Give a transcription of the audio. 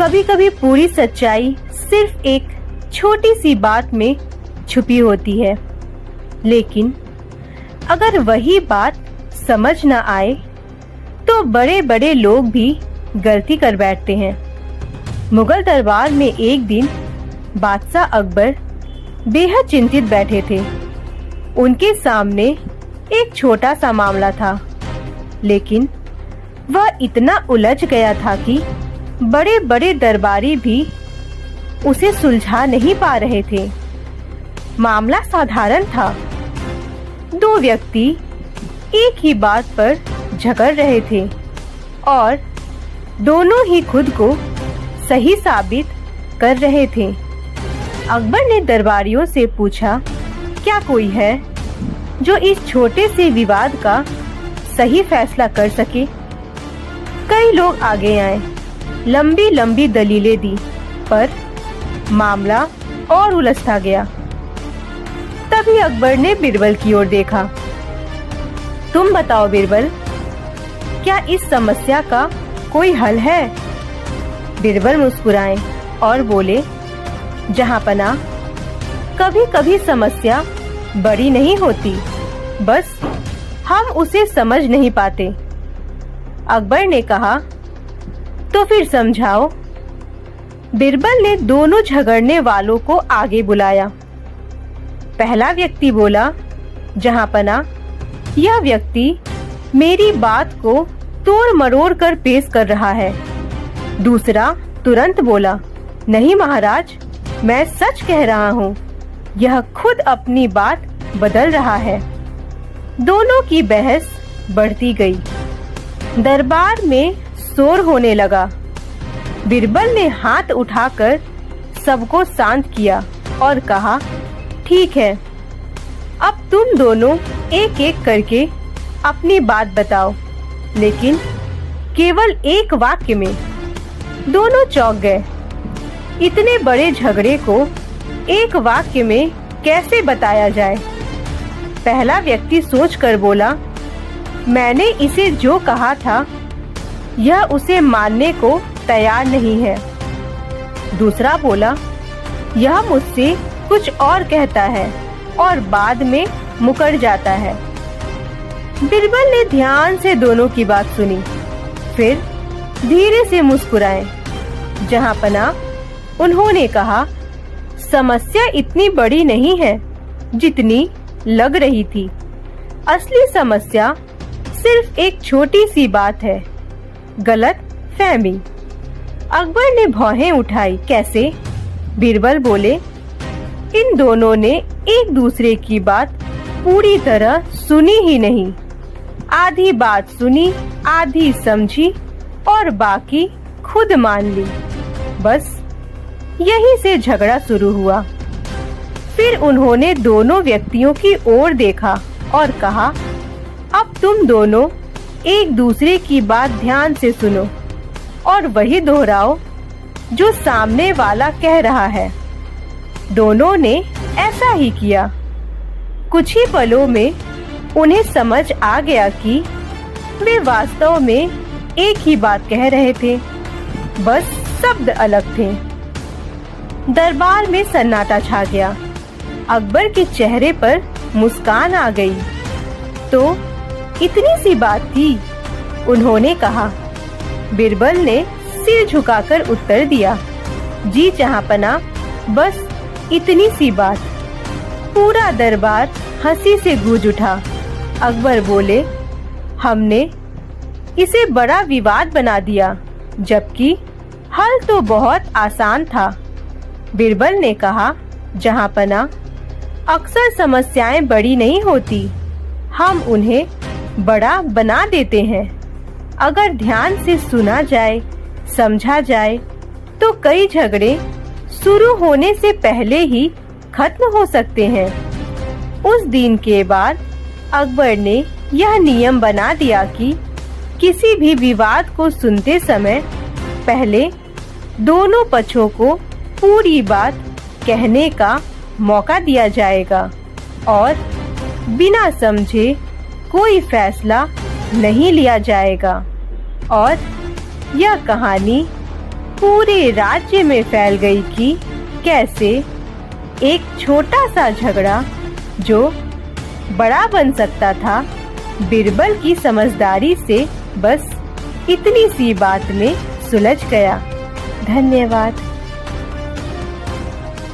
कभी कभी पूरी सच्चाई सिर्फ एक छोटी सी बात में छुपी होती है, लेकिन अगर वही बात समझ न आए तो बड़े बड़े लोग भी गलती कर बैठते हैं। मुगल दरबार में एक दिन बादशाह अकबर बेहद चिंतित बैठे थे। उनके सामने एक छोटा सा मामला था, लेकिन वह इतना उलझ गया था कि बड़े बड़े दरबारी भी उसे सुलझा नहीं पा रहे थे। मामला साधारण था। दो व्यक्ति एक ही बात पर झगड़ रहे थे और दोनों ही खुद को सही साबित कर रहे थे। अकबर ने दरबारियों से पूछा, क्या कोई है जो इस छोटे से विवाद का सही फैसला कर सके? कई लोग आगे आए, लंबी लंबी दलीलें दी, पर मामला और उलझता गया। तभी अकबर ने बीरबल की ओर देखा। तुम बताओ बीरबल, क्या इस समस्या का कोई हल है? बीरबल मुस्कुराए और बोले, जहांपना, कभी कभी समस्या बड़ी नहीं होती, बस हम उसे समझ नहीं पाते। अकबर ने कहा, तो फिर समझाओ। बीरबल ने दोनों झगड़ने वालों को आगे बुलाया। पहला व्यक्ति बोला, जहांपना, यह व्यक्ति मेरी बात को तोड़ मरोड़ कर पेश कर रहा है। दूसरा तुरंत बोला, नहीं महाराज, मैं सच कह रहा हूँ, यह खुद अपनी बात बदल रहा है। दोनों की बहस बढ़ती गई। दरबार में शोर होने लगा। बीरबल ने हाथ उठाकर सबको शांत किया और कहा, ठीक है, अब तुम दोनों एक एक करके अपनी बात बताओ, लेकिन केवल एक वाक्य में। दोनों चौंक गए। इतने बड़े झगड़े को एक वाक्य में कैसे बताया जाए? पहला व्यक्ति सोचकर बोला, मैंने इसे जो कहा था यह उसे मानने को तैयार नहीं है। दूसरा बोला, यह मुझसे कुछ और कहता है और बाद में मुकर जाता है। बीरबल ने ध्यान से दोनों की बात सुनी, फिर धीरे से मुस्कुराए। जहांपना, उन्होंने कहा, समस्या इतनी बड़ी नहीं है जितनी लग रही थी। असली समस्या सिर्फ एक छोटी सी बात है, गलत फहमी। अकबर ने भौहें उठाई। कैसे? बीरबल बोले, इन दोनों ने एक दूसरे की बात पूरी तरह सुनी ही नहीं। आधी बात सुनी, आधी समझी और बाकी खुद मान ली। बस यहीं से झगड़ा शुरू हुआ। फिर उन्होंने दोनों व्यक्तियों की ओर देखा और कहा, अब तुम दोनों एक दूसरे की बात ध्यान से सुनो और वही दोहराओ जो सामने वाला कह रहा है। दोनों ने ऐसा ही किया। कुछ ही पलों में उन्हें समझ आ गया कि वे वास्तव में एक ही बात कह रहे थे, बस शब्द अलग थे। दरबार में सन्नाटा छा गया। अकबर के चेहरे पर मुस्कान आ गई। तो इतनी सी बात थी, उन्होंने कहा। बीरबल ने सिर झुकाकर उत्तर दिया, जी जहांपना, बस इतनी सी बात। पूरा दरबार हंसी से गूंज उठा। अकबर बोले, हमने इसे बड़ा विवाद बना दिया, जबकि हल तो बहुत आसान था। बीरबल ने कहा, जहांपना, अक्सर समस्याएं बड़ी नहीं होती, हम उन्हें बड़ा बना देते हैं। अगर ध्यान से सुना जाए, समझा जाए, तो कई झगड़े शुरू होने से पहले ही खत्म हो सकते हैं। उस दिन के बाद अकबर ने यह नियम बना दिया कि किसी भी विवाद को सुनते समय पहले दोनों पक्षों को पूरी बात कहने का मौका दिया जाएगा और बिना समझे कोई फैसला नहीं लिया जाएगा। और यह कहानी पूरे राज्य में फैल गई कि कैसे एक छोटा सा झगड़ा जो बड़ा बन सकता था, बीरबल की समझदारी से बस इतनी सी बात में सुलझ गया। धन्यवाद।